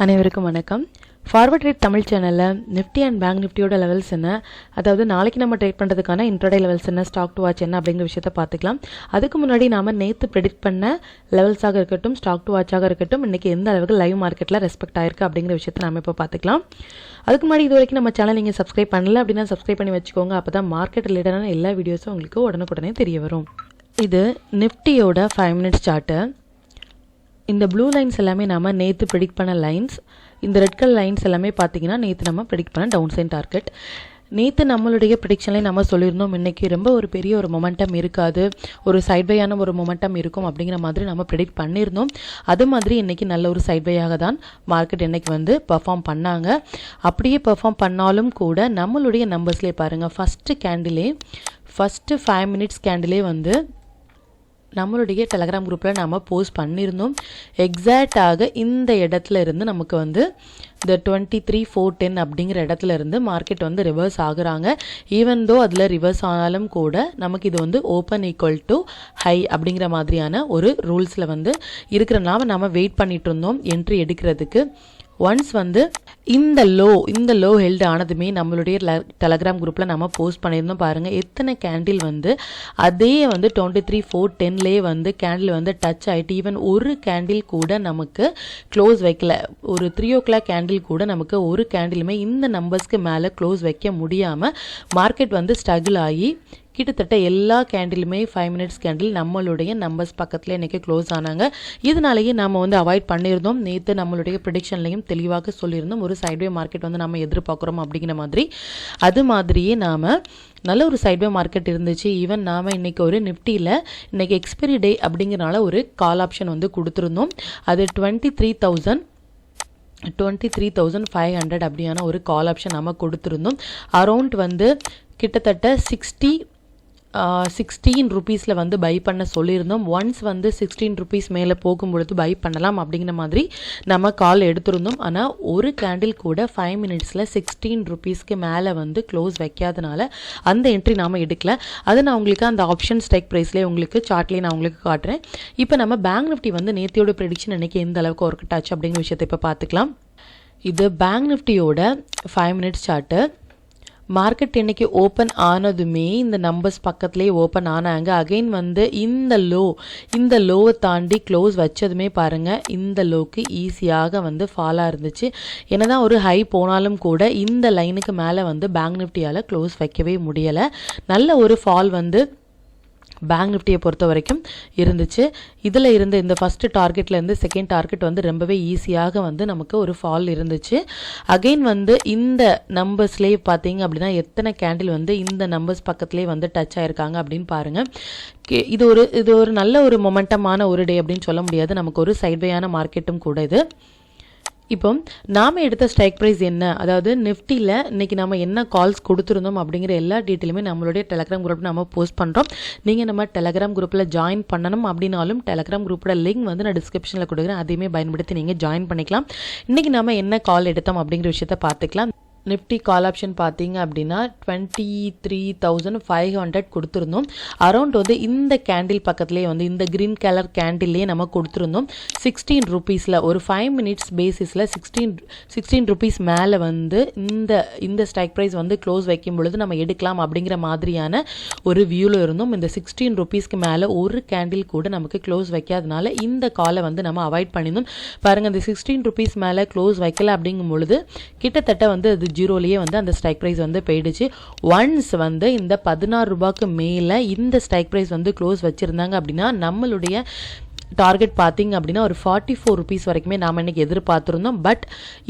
அனைவருக்கும் வணக்கம். Forward rate Tamil சேனலில் நிஃப்டி அண்ட் பேங்க் நிஃப்டியோட லெவல்ஸ் என்ன, அதாவது நாளைக்கு நம்ம ட்ரேட் பண்ணுறதுக்கான இன்ட்ராடே லெவல்ஸ் என்ன, ஸ்டாக் டு வாட்ச் என்ன அப்படிங்கிற விஷயத்தை பார்த்துக்கலாம். அதுக்கு முன்னாடி நாம் நேற்று ப்ரெடிக்ட் பண்ண லெவல்ஸாக இருக்கட்டும், ஸ்டாக் டு வாட்சாக இருக்கட்டும், இன்றைக்கி எந்த அளவுக்கு லைவ் மார்க்கெட்டில் ரெஸ்பெக்ட் ஆயிருக்கு அப்படிங்கிற விஷயத்தை நம்ம இப்போ பார்த்துக்கலாம். அதுக்கு முன்னாடி இது வரைக்கும் நம்ம சேனல் நீங்கள் சப்ஸ்கிரைப் பண்ணல அப்படின்னா சப்ஸ்கிரைப் பண்ணி வச்சுக்கோங்க. அப்போ தான் மார்க்கெட் ரிலேட்டடான எல்லா வீடியோஸும் உங்களுக்கு உடனுக்குடனே தெரிய வரும். இது நிஃப்டியோட 5 மினிட்ஸ் சார்ட்டு. இந்த ப்ளூ லைன்ஸ் எல்லாமே நம்ம நேற்று ப்ரெடிக்ட் பண்ண லைன்ஸ். இந்த ரெட் கலர் லைன்ஸ் எல்லாமே பார்த்தீங்கன்னா நேற்று நம்ம ப்ரெடிக்ட் பண்ண டவுன் சைட் டார்கெட். நேற்று நம்மளுடைய ப்ரெடிக்ஷன்லேயே நம்ம சொல்லியிருந்தோம் இன்றைக்கி ரொம்ப ஒரு பெரிய ஒரு மொமெண்டம் இருக்காது, ஒரு சைட்வேயான ஒரு மொமெண்டம் இருக்கும் அப்படிங்கிற மாதிரி நம்ம ப்ரெடிக்ட் பண்ணியிருந்தோம். அது மாதிரி இன்றைக்கி நல்ல ஒரு சைட்வேயாக தான் மார்க்கெட் இன்றைக்கி வந்து பெர்ஃபார்ம் பண்ணாங்க. அப்படியே பெர்ஃபார்ம் பண்ணாலும் கூட நம்மளுடைய நம்பர்ஸ்லேயே பாருங்கள், ஃபஸ்ட்டு 5 மினிட்ஸ் கேண்டிலே வந்து நம்மளுடைய டெலகிராம் குரூப்பில் நம்ம போஸ்ட் பண்ணியிருந்தோம். எக்ஸாக்டாக இந்த இடத்துல இருந்து நமக்கு வந்து இந்த 23,410 அப்படிங்கிற இடத்துல இருந்து மார்க்கெட் வந்து ரிவர்ஸ் ஆகுறாங்க. ஈவன் தோ அதில் ரிவர்ஸ் ஆனாலும் கூட நமக்கு இது வந்து ஓப்பன் ஈக்குவல் டு ஹை அப்படிங்கிற மாதிரியான ஒரு ரூல்ஸில் வந்து இருக்கிறனால நம்ம வெயிட் பண்ணிட்டு இருந்தோம் என்ட்ரி எடுக்கிறதுக்கு. ஒன்ஸ் வந்து இந்த லோ ஹெல்ட் ஆனதுமே நம்மளுடைய டெலகிராம் குரூப்பில் நம்ம போஸ்ட் பண்ணியிருந்தோம். பாருங்கள் எத்தனை கேண்டில் வந்து அதே வந்து 23,410லேயே வந்து கேண்டில் வந்து டச் ஆகிட்டு, ஈவன் ஒரு கேண்டில் கூட நமக்கு க்ளோஸ் வைக்கல. ஒரு 3 o'clock கேண்டில் கூட நமக்கு ஒரு கேண்டிலுமே இந்த நம்பர்ஸ்க்கு மேலே க்ளோஸ் வைக்க முடியாமல் மார்க்கெட் வந்து ஸ்ட்ரகிள் ஆகி கிட்டத்தட்ட எல்லா கேண்டிலுமே 5 மினிட்ஸ் கேண்டில் நம்மளுடைய நம்பர்ஸ் பக்கத்தில் இன்றைக்கி க்ளோஸ் ஆனாங்க. இதனாலேயே நம்ம வந்து அவாய்ட் பண்ணியிருந்தோம். நேற்று நம்மளுடைய ப்ரெடிக்ஷன்லையும் தெளிவாக சொல்லியிருந்தோம் ஒரு சைட்வே மார்க்கெட் வந்து நம்ம எதிர்பார்க்குறோம் அப்படிங்கிற மாதிரி. அது மாதிரியே நாம் நல்ல ஒரு சைட்வே மார்க்கெட் இருந்துச்சு. ஈவன் நாம் இன்றைக்கி ஒரு நிஃப்டியில் இன்றைக்கி எக்ஸ்பைரி டே அப்படிங்கிறனால ஒரு கால் ஆப்ஷன் வந்து கொடுத்துருந்தோம். அது 23,500 அப்படியான ஒரு கால் ஆப்ஷன் நம்ம கொடுத்துருந்தோம். அரௌண்ட் வந்து கிட்டத்தட்ட 16 ருபீஸில் வந்து பை பண்ண சொல்லியிருந்தோம். ஒன்ஸ் வந்து 16 ருபீஸ் மேலே போகும்பொழுது பை பண்ணலாம் அப்படிங்கிற மாதிரி நம்ம கால் எடுத்திருந்தோம். ஆனால் ஒரு கேண்டில் கூட 5 மினிட்ஸில் 16 ருபீஸ்க்கு மேலே வந்து க்ளோஸ் வைக்காதனால அந்த என்ட்ரி நாம் எடுக்கல. அதை நான் உங்களுக்கு அந்த ஆப்ஷன் ஸ்ட்ரைக் ப்ரைஸ்லேயே உங்களுக்கு சார்ட்லேயே நான் உங்களுக்கு காட்டுறேன். இப்போ நம்ம பேங்க் நிஃப்டி வந்து நேத்தியோட ப்ரெடிக்ஷன் இன்றைக்கி எந்த அளவுக்கு ஒர்க் அவுட் ஆச்சு அப்படிங்கிற விஷயத்தை இப்போ பார்த்துக்கலாம். இது பேங்க் நிஃப்டியோட 5 மினிட்ஸ் சார்ட்டு. மார்க்கெட் இன்னைக்கு ஓப்பன் ஆனதுமே இந்த நம்பர்ஸ் பக்கத்துலேயே ஓப்பன் ஆனாங்க. அகைன் வந்து இந்த லோவை தாண்டி க்ளோஸ் வச்சதுமே பாருங்கள் இந்த லோக்கு ஈஸியாக வந்து ஃபாலாக இருந்துச்சு. என்னதான் ஒரு ஹை போனாலும் கூட இந்த லைனுக்கு மேலே வந்து பேங்க் நிஃப்டியால் க்ளோஸ் வைக்கவே முடியலை. நல்ல ஒரு ஃபால் வந்து பேங்க் நிஃப்டியை பொறுத்த வரைக்கும் இருந்துச்சு. இதில் இருந்து இந்த ஃபஸ்ட்டு டார்கெட்லேருந்து செகண்ட் டார்கெட் வந்து ரொம்பவே ஈஸியாக வந்து நமக்கு ஒரு ஃபால் இருந்துச்சு. அகெயின் வந்து இந்த நம்பர்ஸ்லேயே பார்த்தீங்க அப்படின்னா எத்தனை கேண்டில் வந்து இந்த நம்பர்ஸ் பக்கத்துலேயே வந்து டச் ஆகிருக்காங்க அப்படின்னு பாருங்கள். இது ஒரு நல்ல ஒரு மொமெண்டமான ஒரு டே அப்படின்னு சொல்ல முடியாது, நமக்கு ஒரு சைட்வேயான மார்க்கெட்டும் கூட இது. இப்போ நாம் எடுத்த ஸ்ட்ரைக் ப்ரைஸ் என்ன, அதாவது நிஃப்டியில் இன்றைக்கி நம்ம என்ன கால்ஸ் கொடுத்துருந்தோம் அப்படிங்கிற எல்லா டீட்டெயிலுமே நம்மளுடைய டெலகிராம் குரூப்பில் நம்ம போஸ்ட் பண்ணுறோம். நீங்கள் நம்ம டெலகிராம் குரூப்பில் ஜாயின் பண்ணணும் அப்படின்னாலும் டெலகிராம் குரூப்போட லிங்க் வந்து நான் டிஸ்கிரிப்ஷனில் கொடுக்குறேன், அதையுமே பயன்படுத்தி நீங்கள் ஜாயின் பண்ணிக்கலாம். இன்றைக்கி நம்ம என்ன கால் எடுத்தோம் அப்படிங்கிற விஷயத்தை பார்த்துக்கலாம். நிஃப்டி கால் ஆப்ஷன் பார்த்தீங்க அப்படின்னா 23,500 கொடுத்துருந்தோம். அரௌண்ட் வந்து இந்த கேண்டில் பக்கத்துலேயே வந்து இந்த க்ரீன் கலர் கேண்டில்லையே நம்ம கொடுத்துருந்தோம் 16 ருபீஸில். ஒரு 5 மினிட்ஸ் பேசிஸில் 16 ருபீஸ் மேலே வந்து இந்த ஸ்ட்ரைக் ப்ரைஸ் வந்து க்ளோஸ் வைக்கும் பொழுது நம்ம எடுக்கலாம் அப்படிங்கிற மாதிரியான ஒரு வியூவில் இருந்தோம். இந்த 16 ருபீஸ்க்கு மேலே ஒரு கேண்டில் கூட நமக்கு க்ளோஸ் வைக்காதனால இந்த காலை வந்து நம்ம அவாய்ட் பண்ணியிருந்தோம். பாருங்கள் இந்த 16 ருபீஸ் மேலே க்ளோஸ் வைக்கல அப்படிங்கும் பொழுது கிட்டத்தட்ட வந்து அது ஜீரோலேயே வந்து அந்த ஸ்ட்ரைக் ப்ரைஸ் வந்து போயிடுச்சு. ஒன்ஸ் வந்து இந்த 16 ரூபாய்க்கு மேலே இந்த ஸ்ட்ரைக் ப்ரைஸ் வந்து க்ளோஸ் வச்சுருந்தாங்க அப்படின்னா நம்மளுடைய டார்கெட் பார்த்தீங்க அப்படின்னா ஒரு 44 ருபீஸ் வரைக்குமே நாம் இன்றைக்கி எதிர்பார்த்துருந்தோம். பட்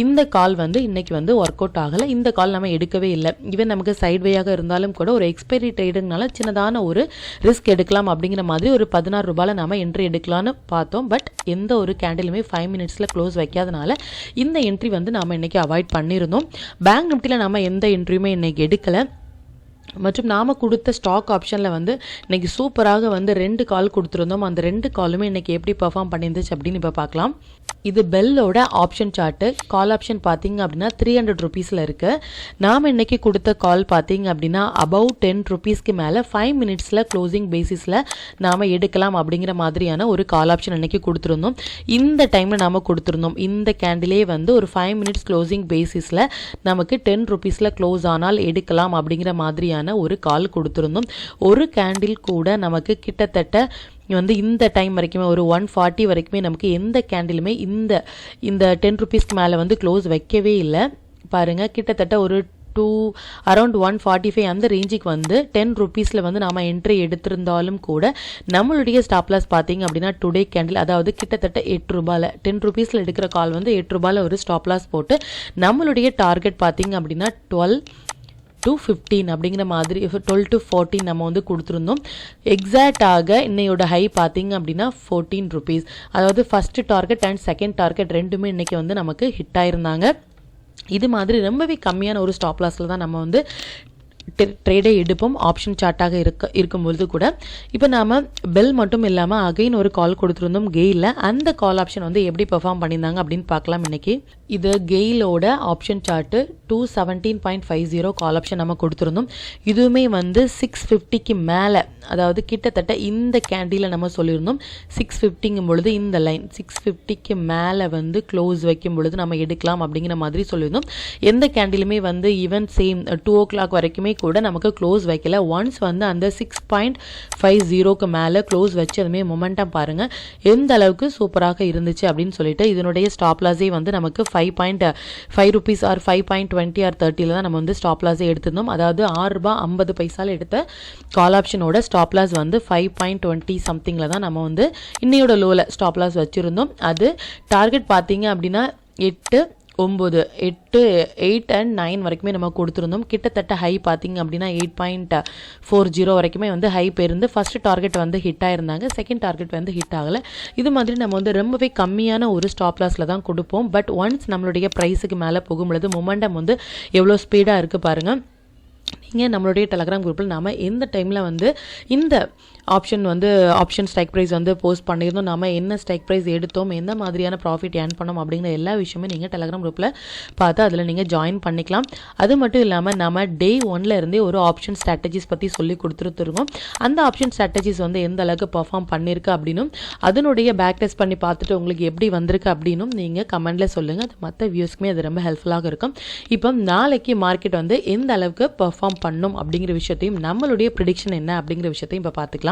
இந்த கால் வந்து இன்றைக்கி வந்து ஒர்க் அவுட் ஆகலை. இந்த கால் நம்ம எடுக்கவே இல்லை. ஈவன் நமக்கு சைட்வேயாக இருந்தாலும் கூட ஒரு எக்ஸ்பைரி ட்ரேடுனால சின்னதான ஒரு ரிஸ்க் எடுக்கலாம் அப்படிங்கிற மாதிரி ஒரு 16 ரூபாயில் நம்ம என்ட்ரி எடுக்கலான்னு பார்த்தோம். பட் எந்த ஒரு கேண்டிலுமே 5 மினிட்ஸில் க்ளோஸ் வைக்காதனால இந்த என்ட்ரி வந்து நாம் இன்றைக்கி அவாய்ட் பண்ணியிருந்தோம். பேங்க் நிஃப்டியில் நம்ம எந்த என்ட்ரியுமே இன்றைக்கி எடுக்கலை. மற்றும் நாம் கொடுத்த ஸ்டாக் ஆப்ஷனில் வந்து இன்றைக்கி சூப்பராக வந்து 2 கால் கொடுத்துருந்தோம். அந்த 2 காலுமே இன்றைக்கி எப்படி பெர்ஃபார்ம் பண்ணியிருந்துச்சு அப்படின்னு இப்போ பார்க்கலாம். இது பெல்லோட ஆப்ஷன் சார்ட்டு. கால் ஆப்ஷன் பார்த்தீங்க அப்படின்னா 300 ருபீஸில் இருக்குது. நாம் இன்றைக்கி கொடுத்த கால் பார்த்தீங்க அப்படின்னா அபவ் 10 ருபீஸ்க்கு மேலே 5 மினிட்ஸில் க்ளோசிங் பேசிஸில் நாம் எடுக்கலாம் அப்படிங்கிற மாதிரியான ஒரு கால் ஆப்ஷன் இன்றைக்கி கொடுத்துருந்தோம். இந்த டைமில் நாம் கொடுத்துருந்தோம். இந்த கேண்டிலே வந்து ஒரு 5 மினிட்ஸ் க்ளோசிங் பேசிஸில் நமக்கு 10 ருபீஸில் க்ளோஸ் ஆனால் எடுக்கலாம் அப்படிங்கிற மாதிரியான ஒரு கால் கொடுத்துருந்தோம். ஒரு கேண்டில் கூட நமக்கு கிட்டத்தட்ட வந்து இந்த டைம் வரைக்குமே ஒரு 140 வரைக்குமே நமக்கு எந்த கேண்டிலுமே இந்த 10 ருபீஸ்க்கு மேலே வந்து க்ளோஸ் வைக்கவே இல்லை. பாருங்கள், கிட்டத்தட்ட ஒரு அரௌண்ட் 145 அந்த ரேஞ்சுக்கு வந்து 10 ருபீஸில் வந்து நாம் என்ட்ரி எடுத்திருந்தாலும் கூட நம்மளுடைய ஸ்டாப் லாஸ் பார்த்தீங்க அப்படின்னா டுடே கேண்டில், அதாவது கிட்டத்தட்ட 8 ரூபாயில் 10 ருபீஸில் எடுக்கிற கால் வந்து 8 ரூபாயில் ஒரு ஸ்டாப் லாஸ் போட்டு நம்மளுடைய டார்கெட் பார்த்தீங்க அப்படின்னா 12 to 15 அப்படிங்கிற மாதிரி 12 to 14 நம்ம வந்து கொடுத்துருந்தோம். எக்ஸாக்டாக இன்னையோட ஹை பார்த்தீங்க அப்படின்னா 14 ருபீஸ். அதாவது first target and second target ரெண்டுமே இன்றைக்கி வந்து நமக்கு ஹிட் ஆயிருந்தாங்க. இது மாதிரி ரொம்பவே கம்மியான ஒரு ஸ்டாப் லாஸில் தான் நம்ம வந்து ட்ரேடை எடுப்போம் ஆப்ஷன் சார்ட்டாக இருக்கும்பொழுது கூட. இப்போ நாம் பெல் மட்டும் இல்லாமல் அகைன் ஒரு கால் கொடுத்துருந்தோம் கெயிலில். அந்த கால் ஆப்ஷன் வந்து எப்படி பெர்ஃபார்ம் பண்ணியிருந்தாங்க அப்படின்னு பார்க்கலாம் இன்றைக்கி. இது கெயிலோட ஆப்ஷன் சார்ட்டு 217.50 கால் ஆப்ஷன் நம்ம கொடுத்துருந்தோம். இதுவுமே வந்து 650க்கு மேலே, அதாவது கிட்டத்தட்ட இந்த கேண்டில் நம்ம சொல்லியிருந்தோம் 650ங்கும் பொழுது இந்த லைன் 650க்கு மேலே வந்து க்ளோஸ் வைக்கும் பொழுது நம்ம எடுக்கலாம் அப்படிங்கிற மாதிரி சொல்லியிருந்தோம். எந்த கேண்டிலுமே வந்து ஈவன் சேம் 2 o'clock வரைக்குமே கூட நமக்கு க்ளோஸ் வைக்கல. ஒன்ஸ் வந்து அந்த 6.50க்கு மேலே க்ளோஸ் வச்சு அதுமே மொமெண்டம் பாருங்கள் எந்த அளவுக்கு சூப்பராக இருந்துச்சு அப்படின்னு சொல்லிட்டு. இதனுடைய ஸ்டாப் லாஸே வந்து நமக்கு 5.5 ருபீஸ் ஆர் 5.20 ஆர் 30 தான் நம்ம வந்து ஸ்டாப் லாஸே எடுத்திருந்தோம். அதாவது 6 ரூபாய் 50 பைசாவில் எடுத்த கால் ஆப்ஷனோட ஸ்டாப் லாஸ் வந்து 5.20 சம்திங்கில் தான் நம்ம வந்து இன்னையோட லோவில் ஸ்டாப் லாஸ் வச்சுருந்தோம். அது டார்கெட் பார்த்தீங்க அப்படின்னா 8, 8 and 9 வரைக்குமே நம்ம கொடுத்துருந்தோம். கிட்டத்தட்ட ஹை பார்த்தீங்க அப்படின்னா 8.40 வரைக்குமே வந்து ஹை போயிருந்து. ஃபர்ஸ்ட் டார்கெட் வந்து ஹிட் ஆயிருந்தாங்க, செகண்ட் டார்கெட் வந்து ஹிட் ஆகலை. இது மாதிரி நம்ம வந்து ரொம்பவே கம்மியான ஒரு ஸ்டாப் லாஸில் தான் கொடுப்போம். பட் ஒன்ஸ் நம்மளுடைய ப்ரைஸுக்கு மேலே போகும்பொழுது மொமெண்டம் வந்து எவ்வளோ ஸ்பீடாக இருக்குது பாருங்கள். நீங்கள் நம்மளுடைய டெலகிராம் குரூப்பில் நாம் எந்த டைமில் வந்து இந்த ஆப்ஷன் ஸ்ட்ரைக் ப்ரைஸ் வந்து போஸ்ட் பண்ணியிருந்தோம், நாம் என்ன ஸ்ட்ரைக் ப்ரைஸ் எடுத்தோம், எந்த மாதிரியான ப்ராஃபிட் ஏர்ன் பண்ணோம் அப்படிங்கிற எல்லா விஷயமே நீங்கள் டெலகிராம் குரூப்பில் பார்த்து அதில் நீங்கள் ஜாயின் பண்ணிக்கலாம். அது மட்டும் இல்லாமல் நம்ம டே 1ல இருந்தே ஒரு ஆப்ஷன் ஸ்ட்ராட்டஜிஸ் பற்றி சொல்லி கொடுத்துருக்கோம். அந்த ஆப்ஷன் ஸ்ட்ராட்டஜிஸ் வந்து எந்த அளவுக்கு பர்ஃபார்ம் பண்ணியிருக்கு அப்படின்னும் அதனுடைய பேக் டெஸ்ட் பண்ணி பார்த்துட்டு உங்களுக்கு எப்படி வந்திருக்கு அப்படின்னும் நீங்கள் கமெண்டில் சொல்லுங்கள். அது மற்ற வியூஸ்க்குமே அது ரொம்ப ஹெல்ப்ஃபுல்லாக இருக்கும். இப்போ நாளைக்கு மார்க்கெட் வந்து எந்த அளவுக்கு பர்ஃபார்ம் பண்ணும் அப்படிங்கிற விஷயத்தையும் நம்மளுடைய ப்ரிடிக்ஷன் என்ன அப்படிங்கிற விஷயத்தையும் இப்போ பார்த்துக்கலாம்.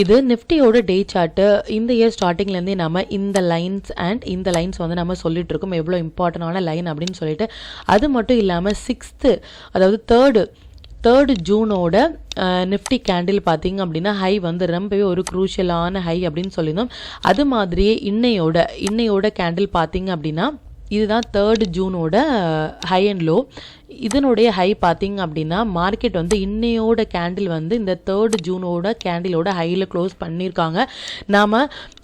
இது நிஃப்டியோட டே சார்ட்டு. இந்த இயர் ஸ்டார்டிங்லேருந்தே நம்ம இந்த லைன்ஸ் வந்து நம்ம சொல்லிட்டு இருக்கோம் எவ்வளோ இம்பார்ட்டண்டான லைன் அப்படின்னு சொல்லிட்டு. அது மட்டும் இல்லாமல் 6th அதாவது 3rd ஜூனோட நிஃப்டி கேண்டில் பார்த்தீங்க அப்படின்னா ஹை வந்து ரொம்பவே ஒரு குரூஷியலான ஹை அப்படின்னு சொல்லியிருந்தோம். அது மாதிரியே இன்னையோட கேண்டில் பார்த்தீங்க அப்படின்னா இதுதான் 3rd ஜூனோட ஹை அண்ட் லோ. இதனுடைய ஹை பார்த்தீங்க அப்படின்னா மார்க்கெட் வந்து இன்னையோட கேண்டில் வந்து இந்த 3rd ஜூனோட கேண்டிலோட ஹையில் க்ளோஸ் பண்ணியிருக்காங்க. நாம்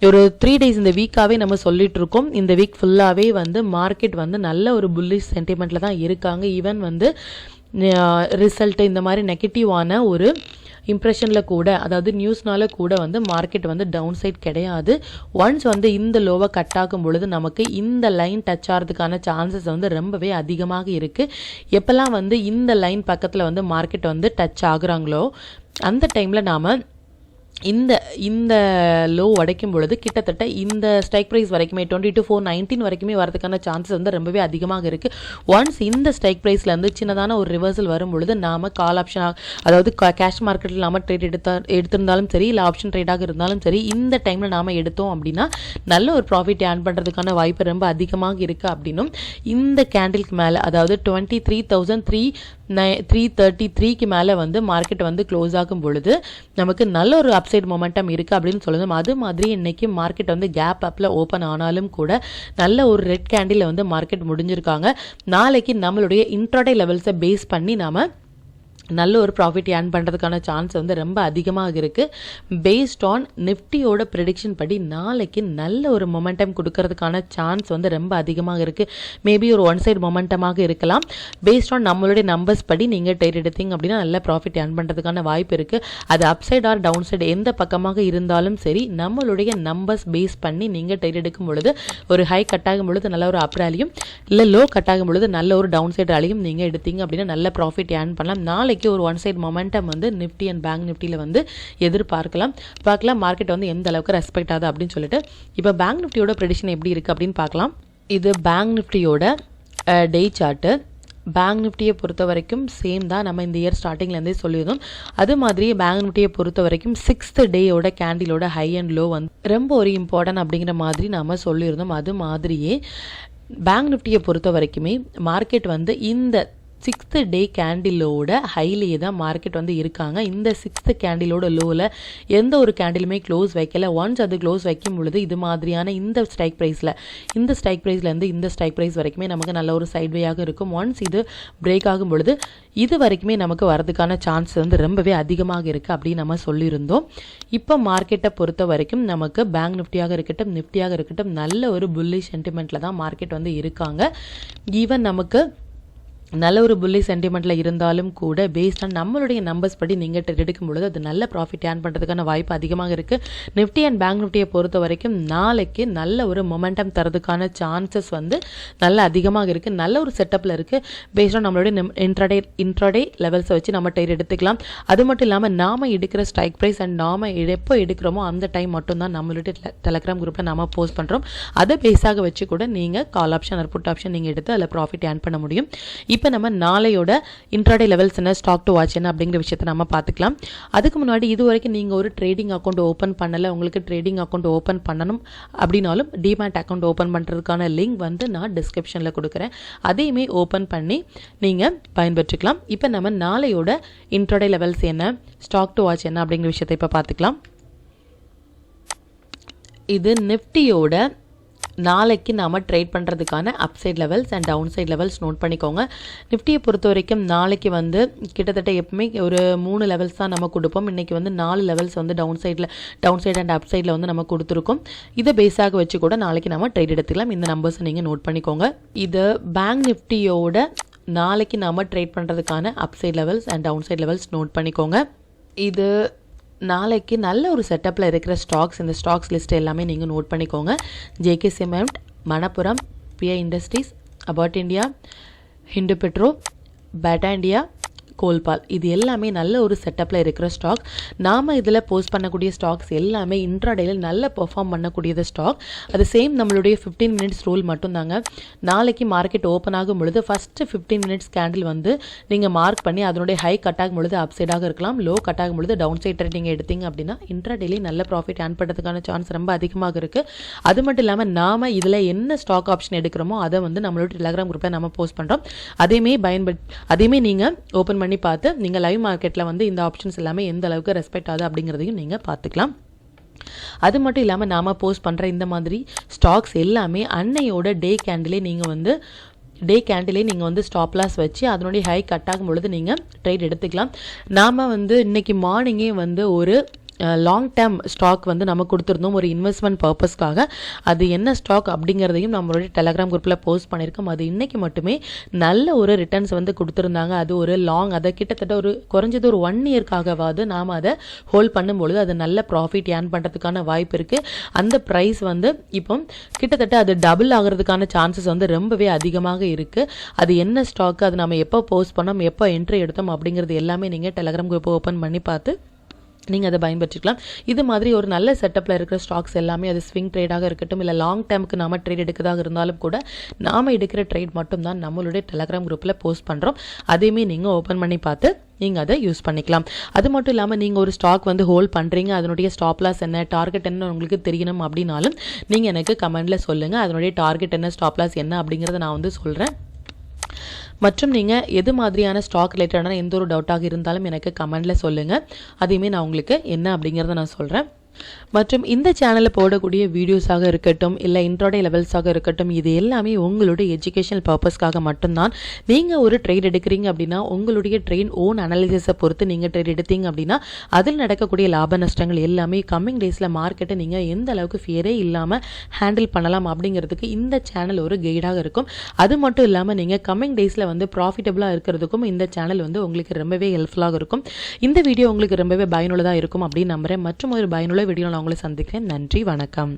ஒரு 3 days இந்த வீக்காகவே நம்ம சொல்லிட்டு இருக்கோம். இந்த வீக் ஃபுல்லாகவே வந்து மார்க்கெட் வந்து நல்ல ஒரு புல்லிஷ் சென்டிமெண்ட்டில் தான் இருக்காங்க. ஈவன் வந்து ரிசல்ட் இந்த மாதிரி நெகட்டிவான ஒரு இம்ப்ரெஷனில் கூட, அதாவது நியூஸ்னால கூட வந்து மார்க்கெட் வந்து டவுன் சைட் கிடையாது. ஒன்ஸ் வந்து இந்த லோவை கட் ஆகும் பொழுது நமக்கு இந்த லைன் டச் ஆகிறதுக்கான சான்சஸ் வந்து ரொம்பவே அதிகமாக இருக்குது. எப்போல்லாம் வந்து இந்த லைன் பக்கத்தில் வந்து மார்க்கெட் வந்து டச் ஆகுறாங்களோ அந்த டைமில் நாம் இந்த லோ உடைக்கும் பொழுது கிட்டத்தட்ட இந்த ஸ்ட்ரைக் ப்ரைஸ் வரைக்குமே 22,419 வரைக்குமே வரதுக்கான சான்சஸ் வந்து ரொம்பவே அதிகமாக இருக்குது. ஒன்ஸ் இந்த ஸ்ட்ரைக் ப்ரைஸ்லேருந்து சின்னதான ஒரு ரிவர்சல் வரும் பொழுது நாம் கால் ஆப்ஷன், அதாவது கேஷ் மார்க்கெட்டில் நாம் ட்ரேட் எடுத்திருந்தாலும் சரி இல்லை ஆப்ஷன் ட்ரேடாக இருந்தாலும் சரி, இந்த டைமில் நாம் எடுத்தோம் அப்படின்னா நல்ல ஒரு ப்ராஃபிட் ஏர்ன் பண்ணுறதுக்கான வாய்ப்பு ரொம்ப அதிகமாக இருக்குது. அப்படின்னும் இந்த கேண்டிலுக்கு மேலே, அதாவது 23,333க்கு மேலே வந்து மார்க்கெட் வந்து க்ளோஸ் ஆகும் பொழுது நமக்கு நல்ல ஒரு அப்சைட் மொமெண்டம் இருக்குது அப்படின்னு சொல்லுவோம். அது மாதிரி இன்னைக்கு மார்க்கெட் வந்து கேப் அப்பில் ஓப்பன் ஆனாலும் கூட நல்ல ஒரு ரெட் கேண்டில் வந்து மார்க்கெட் முடிஞ்சிருக்காங்க. நாளைக்கு நம்மளுடைய இன்ட்ராடே லெவல்ஸை பேஸ் பண்ணி நாம் நல்ல ஒரு ப்ராஃபிட் ஏர்ன் பண்ணுறதுக்கான சான்ஸ் வந்து ரொம்ப அதிகமாக இருக்குது. பேஸ்ட் ஆன் நிஃப்டியோட ப்ரெடிக்ஷன் படி நாளைக்கு நல்ல ஒரு மொமெண்டம் கொடுக்கறதுக்கான சான்ஸ் வந்து ரொம்ப அதிகமாக இருக்குது. மேபி ஒரு ஒன் சைடு மொமெண்டமாக இருக்கலாம். பேஸ்ட் ஆன் நம்மளுடைய நம்பர்ஸ் படி நீங்கள் ட்ரேட் எடுத்தீங்க அப்படின்னா நல்ல ப்ராஃபிட் ஏர்ன் பண்ணுறதுக்கான வாய்ப்பு இருக்குது. அது up side or down side எந்த பக்கமாக இருந்தாலும் சரி, நம்மளுடைய நம்பர்ஸ் பேஸ் பண்ணி நீங்கள் ட்ரேட் எடுக்கும் பொழுது ஒரு ஹை கட் ஆகும் பொழுது நல்ல ஒரு அப் ரேலியும், இல்லை லோ கட் ஆகும் பொழுது நல்ல ஒரு டவுன் சைடு ரேலியும் நீங்கள் எடுத்தீங்க அப்படின்னா நல்ல ப்ராஃபிட் ஏர்ன் பண்ணலாம். நாளைக்கு ஒரு ஒன் சைடு மொமெண்டம் வந்து நிஃப்டி அண்ட் பேங்க் நிஃப்டியில் வந்து பார்க்கலாம். மார்க்கெட் வந்து எந்த அளவுக்கு ரெஸ்பெக்ட் ஆகுது அப்படின்னு சொல்லிட்டு. இப்போ பேங்க் நிஃப்டியோட ப்ரெடிக்ஷன் எப்படி இருக்குது அப்படின்னு பார்க்கலாம். இது பேங்க் நிஃப்டியோட டே சார்ட்டு. பேங்க் நிஃப்டியை பொறுத்த வரைக்கும் சேம் தான், நம்ம இந்த இயர் ஸ்டார்டிங்லேருந்தே சொல்லியிருந்தோம். அது மாதிரி பேங்க் நிஃப்டியை பொறுத்த வரைக்கும் 6th டேயோட கேண்டிலோட ஹை அண்ட் லோ வந்து ரொம்ப ஒரு இம்பார்ட்டன்ட் அப்படிங்கிற மாதிரி நாம் சொல்லியிருந்தோம். அது மாதிரியே பேங்க் நிஃப்டியை பொறுத்த வரைக்குமே மார்க்கெட் வந்து இந்த 6th டே கேண்டிலோட ஹைலேயே தான் மார்க்கெட் வந்து இருக்காங்க. இந்த 6th கேண்டிலோட லோவில் எந்த ஒரு கேண்டிலுமே க்ளோஸ் வைக்கல. ஒன்ஸ் அது க்ளோஸ் வைக்கும் பொழுது இது மாதிரியான இந்த ஸ்ட்ரைக் ப்ரைஸ்லேருந்து இந்த ஸ்ட்ரைக் ப்ரைஸ் வரைக்குமே நமக்கு நல்ல ஒரு சைட்வேயாக இருக்கும். ஒன்ஸ் இது பிரேக் ஆகும் பொழுது இது வரைக்குமே நமக்கு வரதுக்கான சான்ஸ் வந்து ரொம்பவே அதிகமாக இருக்குது அப்படின்னு நம்ம சொல்லியிருந்தோம். இப்போ மார்க்கெட்டை பொறுத்த வரைக்கும் நமக்கு பேங்க் நிஃப்டியாக இருக்கட்டும், நிஃப்டியாக இருக்கட்டும், நல்ல ஒரு புல்லிஷ் சென்டிமெண்ட்டில் தான் மார்க்கெட் வந்து இருக்காங்க. ஈவன் நமக்கு நல்ல ஒரு புல்லி சென்டிமெண்ட்டில் இருந்தாலும் கூட பேஸ்ட் ஆன் நம்மளுடைய நம்பர்ஸ் படி நீங்கள் ட்ரேட் எடுக்கும் பொழுது அது நல்ல ப்ராஃபிட் ஏர்ன் பண்ணுறதுக்கான வாய்ப்பு அதிகமாக இருக்குது. நிஃப்டி அண்ட் பேங்க் நிஃப்டியை பொறுத்த வரைக்கும் நாளைக்கு நல்ல ஒரு மொமெண்டம் தரதுக்கான சான்சஸ் வந்து நல்ல அதிகமாக இருக்குது. நல்ல ஒரு செட்டப்பில் இருக்குது. பேஸ்ட் ஆன் நம்மளுடைய இன்ட்ராடே லெவல்ஸை வச்சு நம்ம ட்ரேட் எடுத்துக்கலாம். அது மட்டும் இல்லாமல் நாம் எடுக்கிற ஸ்ட்ரைக் ப்ரைஸ் அண்ட் நாம் எப்போ எடுக்கிறோமோ அந்த டைம் மட்டும்தான் நம்மளுடைய டெலகிராம் குரூப்பில் நாம் போஸ்ட் பண்ணுறோம். அதை பேஸாக வச்சு கூட நீங்கள் call option or put option நீங்கள் எடுத்து அதில் ப்ராஃபிட் ஏர்ன் பண்ண முடியும். இப்போ நம்ம நாளையோட இன்ட்ராடே லெவல்ஸ் என்ன, ஸ்டாக் டு வாட்ச் என்ன அப்படிங்கிற விஷயத்தை நம்ம பார்த்துக்கலாம். அதுக்கு முன்னாடி இது வரைக்கும் நீங்கள் ஒரு ட்ரேடிங் அக்கௌண்ட் ஓப்பன் பண்ணலை, உங்களுக்கு ட்ரேடிங் அக்கௌண்ட் ஓப்பன் பண்ணணும் அப்படின்னாலும் டிமேட் அக்கௌண்ட் ஓப்பன் பண்ணுறதுக்கான லிங்க் வந்து நான் டிஸ்கிரிப்ஷனில் கொடுக்குறேன். அதையுமே ஓப்பன் பண்ணி நீங்கள் பயன்பெற்றுக்கலாம். இப்போ நம்ம நாளையோட இன்ட்ராடே லெவல்ஸ் என்ன, ஸ்டாக் டு வாட்ச் என்ன அப்படிங்கிற விஷயத்தை இப்போ பார்த்துக்கலாம். இது நிஃப்டியோட நாளைக்கு நாம் ட்ரேட் பண்ணுறதுக்கான upside levels and down side levels note பண்ணிக்கோங்க. நிஃப்டியை பொறுத்த வரைக்கும் நாளைக்கு வந்து கிட்டத்தட்ட எப்பவுமே ஒரு 3 லெவல்ஸ் தான் நம்ம கொடுப்போம். இன்றைக்கி வந்து 4 லெவல்ஸ் வந்து டவுன் சைட் அண்ட் அப் சைடில் வந்து நம்ம கொடுத்துருக்கோம். இதை பேஸாக வச்சு கூட நாளைக்கு நம்ம ட்ரேட் எடுத்துக்கலாம். இந்த நம்பர்ஸை நீங்கள் நோட் பண்ணிக்கோங்க. இது பேங்க் நிஃப்டியோட நாளைக்கு நாம் ட்ரேட் பண்ணுறதுக்கான upside levels and down side levels note பண்ணிக்கோங்க. இது நாளைக்கு நல்ல ஒரு செட்டப்பில் இருக்கிற ஸ்டாக்ஸ், இந்த ஸ்டாக்ஸ் லிஸ்ட் எல்லாமே நீங்கள் நோட் பண்ணிக்கோங்க. JK cement, Manappuram, PI industries, Abbott India, Hindu petro, Bata India, Colpal, இது எல்லாமே நல்ல ஒரு செட்டப்பில் இருக்கிற ஸ்டாக். நாம் இதில் போஸ்ட் பண்ணக்கூடிய ஸ்டாக்ஸ் எல்லாமே இன்ட்ராடேயில் நல்ல பெர்ஃபார்ம் பண்ணக்கூடியது ஸ்டாக். அது சேம் நம்மளுடைய 15 மினிட்ஸ் ரூல் மட்டும்தாங்க. நாளைக்கு மார்க்கெட் ஓப்பன் ஆகும் பொழுது ஃபஸ்ட்டு 15 மினிட்ஸ் கேண்டில் வந்து நீங்கள் மார்க் பண்ணி அதனுடைய ஹை கட் ஆகும் பொழுது அப் சைடாக இருக்கலாம், லோ கட் ஆகும் பொழுது டவுன் சைட் ட்ரேடிங் எடுத்தீங்க அப்படின்னா இன்ட்ராடேலி நல்ல ப்ராஃபிட் ஏர்ன் பண்ணுறதுக்கான சான்ஸ் ரொம்ப அதிகமாக இருக்குது. அது மட்டும் இல்லாமல் நாம் இதில் என்ன ஸ்டாக் ஆப்ஷன் எடுக்கிறோமோ அதை வந்து நம்மளோட டெலகிராம் குரூப்பில் நம்ம போஸ்ட் பண்ணுறோம். அதையுமே நீங்கள் ஓப்பன் பண்ணி பார்த்து நீங்கள் லைவ் மார்க்கெட்டில் வந்து இந்த ஆப்ஷன்ஸ் எல்லாமே எந்த அளவுக்கு ரெஸ்பெக்ட் ஆகுது அப்படிங்கிறதையும் நீங்கள் பார்த்துக்கலாம். அது மட்டும் இல்லாமல் நாம் போஸ்ட் பண்ணுற இந்த மாதிரி ஸ்டாக்ஸ் எல்லாமே அன்னையோட டே கேண்டிலே நீங்கள் வந்து ஸ்டாப் லாஸ் வச்சு அதனுடைய ஹை கட் ஆகும் பொழுது நீங்கள் ட்ரேட் எடுத்துக்கலாம். நாம் வந்து இன்றைக்கி மார்னிங்கே வந்து ஒரு லாங் டேர்ம் ஸ்டாக் வந்து நம்ம கொடுத்துருந்தோம் ஒரு இன்வெஸ்ட்மெண்ட் பர்பஸ்க்காக. அது என்ன ஸ்டாக் அப்படிங்கிறதையும் நம்மளுடைய டெலகிராம் குரூப்பில் போஸ்ட் பண்ணியிருக்கோம். அது இன்றைக்கி மட்டுமே நல்ல ஒரு ரிட்டர்ன்ஸ் வந்து கொடுத்துருந்தாங்க. அது ஒரு அதை கிட்டத்தட்ட ஒரு குறைஞ்சது ஒரு 1 இயர்க்காகவாது நாம் அதை ஹோல்ட் பண்ணும்பொழுது அது நல்ல ப்ராஃபிட் ஏர்ன் பண்ணுறதுக்கான வாய்ப்பு இருக்குது. அந்த ப்ரைஸ் வந்து இப்போ கிட்டத்தட்ட அது டபுள் ஆகிறதுக்கான சான்சஸ் வந்து ரொம்பவே அதிகமாக இருக்குது. அது என்ன ஸ்டாக், அது நம்ம எப்போ போஸ்ட் பண்ணோம், எப்போ என்ட்ரி எடுத்தோம் அப்படிங்கிறது எல்லாமே நீங்கள் டெலகிராம் குரூப்பை ஓப்பன் பண்ணி பார்த்து நீங்கள் அதை பயன்படுத்திக்கலாம். இது மாதிரி ஒரு நல்ல செட்டப்பில் இருக்கிற ஸ்டாக்ஸ் எல்லாமே அது ஸ்விங் ட்ரேடாக இருக்கட்டும், இல்லை லாங் டேர்முக்கு நாம் ட்ரேட் எடுக்கிறதாக இருந்தாலும் கூட நாம் எடுக்கிற ட்ரேட் மட்டும்தான் நம்மளுடைய டெலகிராம் குரூப்பில் போஸ்ட் பண்ணுறோம். அதையுமே நீங்கள் ஓப்பன் பண்ணி பார்த்து நீங்கள் அதை யூஸ் பண்ணிக்கலாம். அது மட்டும் இல்லாமல் நீங்கள் ஒரு ஸ்டாக் வந்து ஹோல்ட் பண்ணுறீங்க, அதனுடைய ஸ்டாப் லாஸ் என்ன, டார்கெட் என்ன உங்களுக்கு தெரியணும் அப்படின்னாலும் நீங்கள் எனக்கு கமெண்டில் சொல்லுங்கள். அதனுடைய டார்கெட் என்ன, ஸ்டாப் லாஸ் என்ன அப்படிங்கிறத நான் வந்து சொல்கிறேன். மற்றும் நீங்கள் எது மாதிரியான ஸ்டாக் ரிலேட்டடான எந்த ஒரு டவுட்டாக இருந்தாலும் எனக்கு கமெண்டில் சொல்லுங்கள். அதையுமே நான் உங்களுக்கு என்ன அப்படிங்கிறத நான் சொல்கிறேன். மற்றும் இந்த சேனலில் போடக்கூடிய வீடியோஸாக இருக்கட்டும் இல்லை இன்ட்ராடே லெவல்ஸாக இருக்கட்டும் இது எல்லாமே உங்களுடைய எஜுகேஷனல் பர்பஸ்க்காக மட்டும்தான். நீங்கள் ஒரு ட்ரேட் எடுக்கிறீங்க அப்படின்னா உங்களுடைய ட்ரெயின் ஓன் அனாலிசிஸை பொறுத்து நீங்கள் ட்ரேட் எடுத்தீங்க அப்படின்னா அதில் நடக்கக்கூடிய லாப நஷ்டங்கள் எல்லாமே கம்மிங் டேஸில் மார்க்கெட்டை நீங்கள் எந்த அளவுக்கு ஃபியரே இல்லாமல் ஹேண்டில் பண்ணலாம் அப்படிங்கிறதுக்கு இந்த சேனல் ஒரு கைடாக இருக்கும். அது மட்டும் இல்லாமல் நீங்கள் கம்மிங் டேஸில் வந்து ப்ராஃபிட்டபுளாக இருக்கிறதுக்கும் இந்த சேனல் வந்து உங்களுக்கு ரொம்பவே ஹெல்ப்ஃபுல்லாக இருக்கும். இந்த வீடியோ உங்களுக்கு ரொம்பவே பயனுள்ளதாக இருக்கும் அப்படின்னு நம்புகிறேன். மற்றும் ஒரு பயனுள்ள வீடியோ நான் உங்களை சந்திக்கிறேன். நன்றி, வணக்கம்.